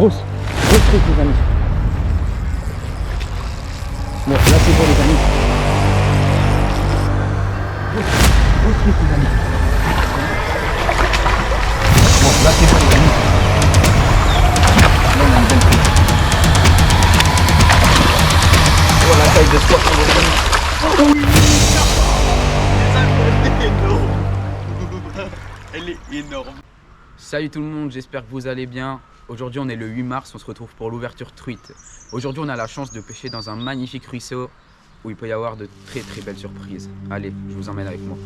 grosse truc les amis. Bon là c'est bon les amis. Grosse truc les amis. Bon là c'est bon les amis. Là on a une belle prise. Oh la taille de squat les amis. Oh oui. Elle est énorme. Salut tout le monde, j'espère que vous allez bien. Aujourd'hui on est le 8 mars, on se retrouve pour l'ouverture truite. Aujourd'hui on a la chance de pêcher dans un magnifique ruisseau où il peut y avoir de très belles surprises. Allez, je vous emmène avec moi.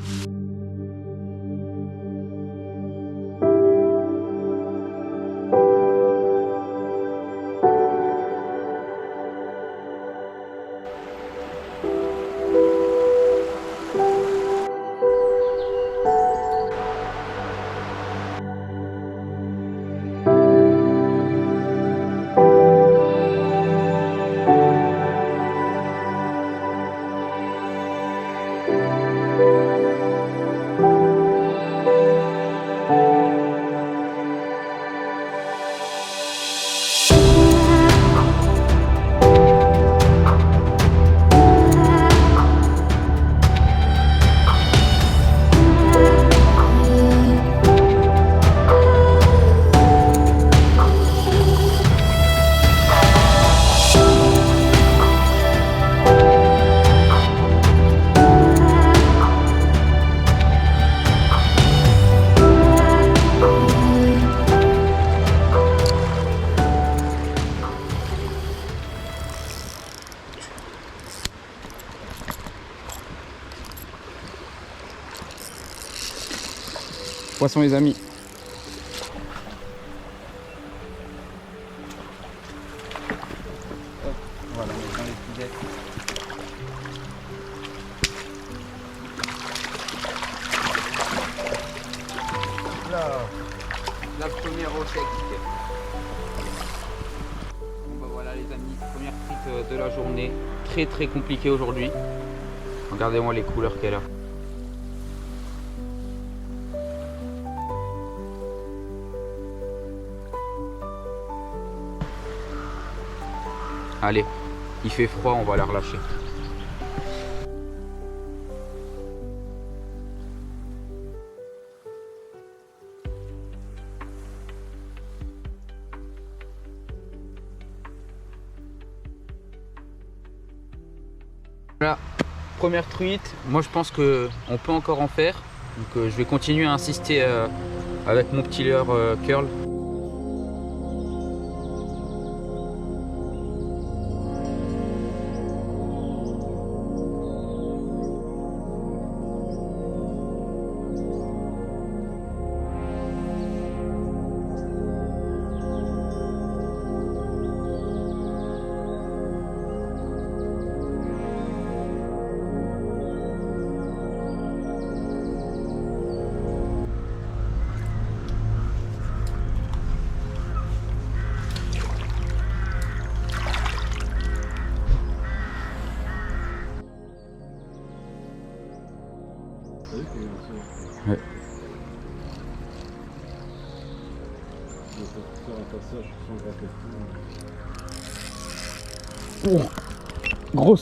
Poisson les amis. Hop, voilà, on met dans les filets. Là, la première au sec. Bon bah voilà les amis, première frite de la journée. Très compliqué aujourd'hui. Regardez-moi les couleurs qu'elle a. Allez, il fait froid, on va la relâcher. Voilà, première truite. Moi je pense qu'on peut encore en faire. Donc je vais continuer à insister avec mon petit leurre curl. Ouais. Oh,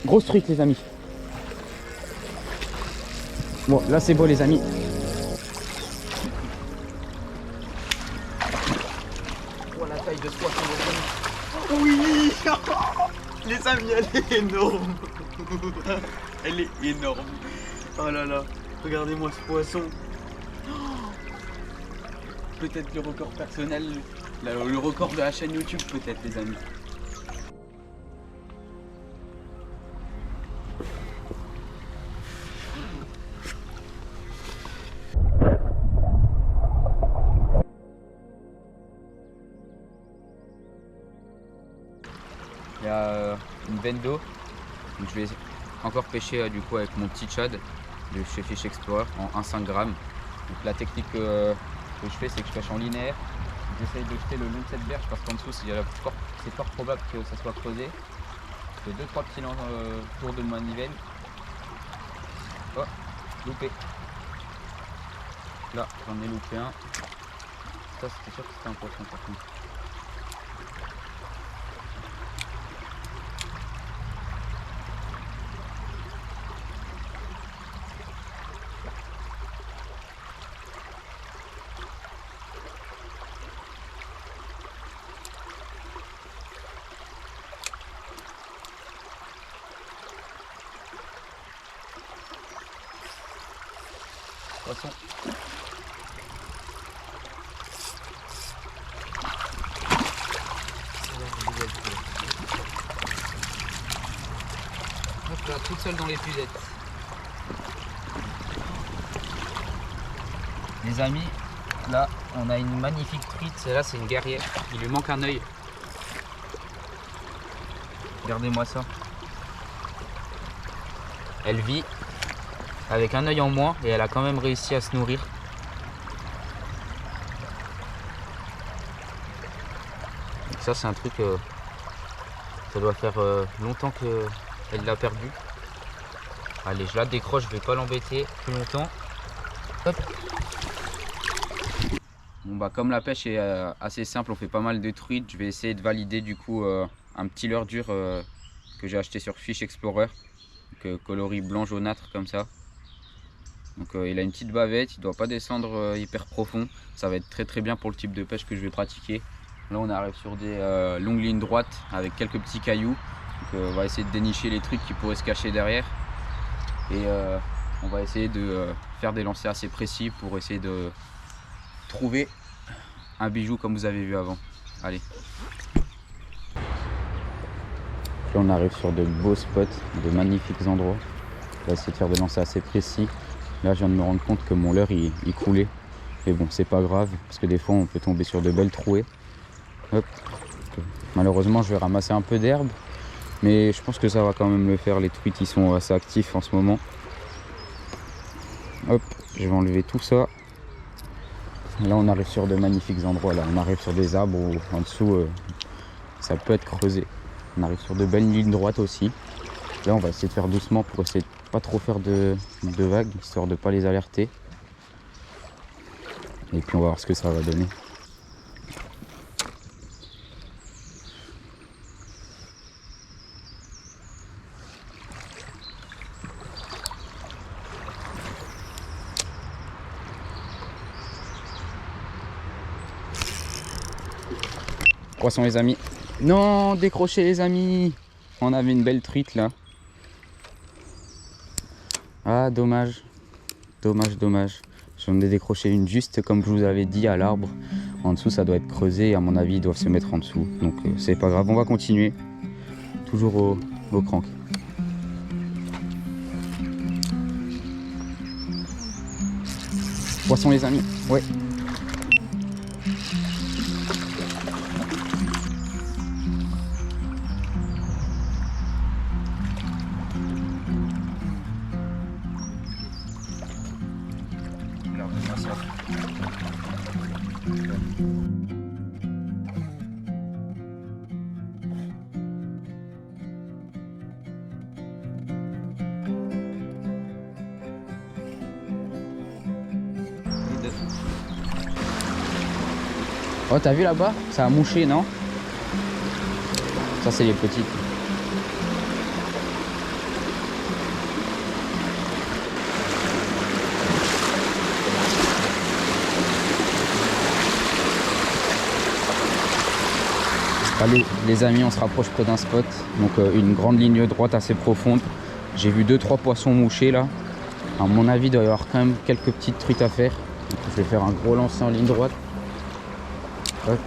grosse truc les amis. Bon là c'est beau les amis. Oh la taille de poisson les amis. Oui. Les amis, elle est énorme. Elle est énorme. Oh là là, regardez-moi ce poisson. Peut-être le record personnel, le record de la chaîne YouTube peut-être les amis. Il y a une veine d'eau, donc je vais encore pêcher du coup avec mon petit Chad de chez Fish Explorer en 1,5 g. Donc la technique que je fais, c'est que je pêche en linéaire. J'essaye de jeter le long de cette berge parce qu'en dessous c'est fort probable que ça soit creusé. Je fais 2-3 petits tours de manivelle. Oh, loupé. Là j'en ai loupé un. Ça c'était sûr que c'était un poisson par contre. poisson. Hop là, toute seule dans les puzettes. Les amis, là on a une magnifique truite, celle-là c'est une guerrière, il lui manque un œil. Regardez-moi ça. Elle vit avec un œil en moins et elle a quand même réussi à se nourrir. Donc ça c'est un truc, ça doit faire longtemps qu'elle l'a perdu. Allez, je la décroche, je vais pas l'embêter plus longtemps. Hop. Bon bah comme la pêche est assez simple, on fait pas mal de truites, je vais essayer de valider du coup un petit leurre dur que j'ai acheté sur Fish Explorer, coloris blanc jaunâtre comme ça. Donc il a une petite bavette, il doit pas descendre hyper profond, ça va être très bien pour le type de pêche que je vais pratiquer. Là on arrive sur des longues lignes droites avec quelques petits cailloux, donc on va essayer de dénicher les trucs qui pourraient se cacher derrière et on va essayer de faire des lancers assez précis pour essayer de trouver un bijou comme vous avez vu avant. Allez. Là on arrive sur de beaux spots, de magnifiques endroits. On va essayer de faire des lancers assez précis. Là je viens de me rendre compte que mon leurre il coulait. Mais bon c'est pas grave parce que des fois on peut tomber sur de belles trouées. Hop. Malheureusement je vais ramasser un peu d'herbe. Mais je pense que ça va quand même le faire. Les truites ils sont assez actifs en ce moment. Hop, je vais enlever tout ça. Là on arrive sur de magnifiques endroits, là on arrive sur des arbres où en dessous ça peut être creusé. On arrive sur de belles lignes droites aussi. Là on va essayer de faire doucement pour essayer de pas trop faire de vagues, histoire de pas les alerter. Et puis on va voir ce que ça va donner. Poisson les amis. Non, décrochez les amis. On avait une belle truite là. Ah dommage. Dommage. J'en ai décroché une juste comme je vous avais dit à l'arbre. En dessous ça doit être creusé et à mon avis ils doivent se mettre en dessous. Donc c'est pas grave, on va continuer. Toujours au crank. Poisson les amis. Ouais. Oh t'as vu là-bas? Ça a mouché non? Ça c'est les petites. Allez les amis, on se rapproche près d'un spot. Donc une grande ligne droite assez profonde. J'ai vu 2-3 poissons mouchés là. À mon avis il doit y avoir quand même quelques petites truites à faire. Donc, je vais faire un gros lancer en ligne droite. Hop.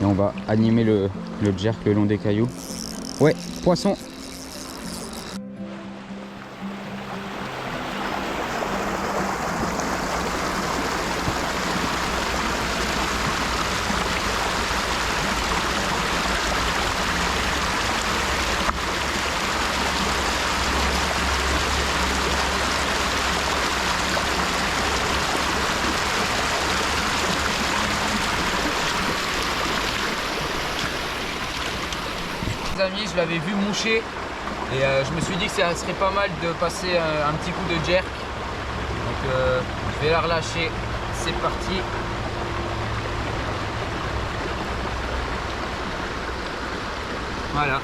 Et on va animer le jerk le long des cailloux. Ouais, poisson. Amis, je l'avais vu moucher et je me suis dit que ça serait pas mal de passer un petit coup de jerk. Donc je vais la relâcher, c'est parti. Voilà.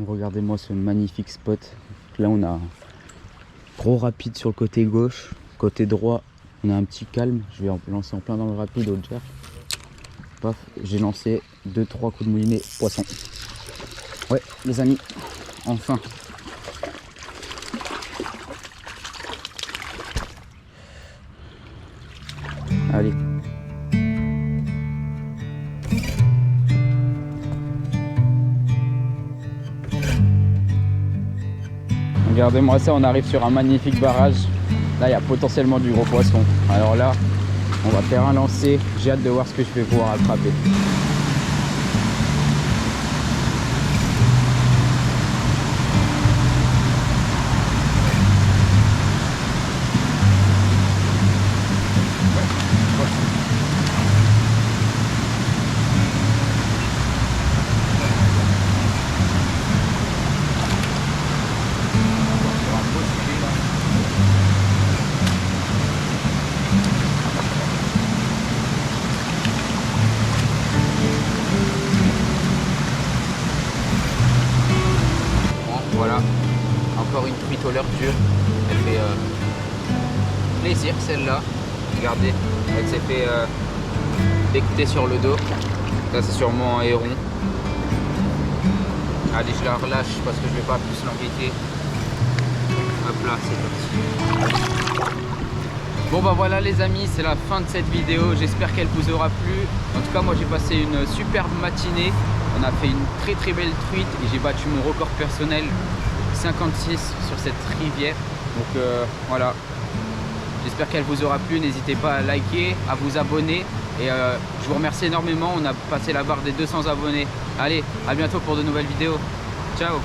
Regardez-moi ce magnifique spot. Là on a gros rapide sur le côté gauche, côté droit on a un petit calme. Je vais lancer en plein dans le rapide au jerk. Paf, j'ai lancé 2-3 coups de moulinet poisson. Ouais les amis, enfin. Allez. Regardez-moi ça, on arrive sur un magnifique barrage. Là, il y a potentiellement du gros poisson. Alors là, on va faire un lancer. J'ai hâte de voir ce que je vais pouvoir attraper. Voilà, encore une truite au leurre dure. Elle fait plaisir celle-là. Regardez, elle s'est fait becqueter sur le dos. Ça c'est sûrement un héron. Allez, je la relâche parce que je vais pas plus l'embêter. Hop là, c'est parti. Bon bah voilà les amis, c'est la fin de cette vidéo. J'espère qu'elle vous aura plu. En tout cas, moi j'ai passé une superbe matinée. On a fait une très belle truite et j'ai battu mon record personnel 56 sur cette rivière. Donc voilà, j'espère qu'elle vous aura plu. N'hésitez pas à liker, à vous abonner et je vous remercie énormément. On a passé la barre des 200 abonnés. Allez, à bientôt pour de nouvelles vidéos. Ciao.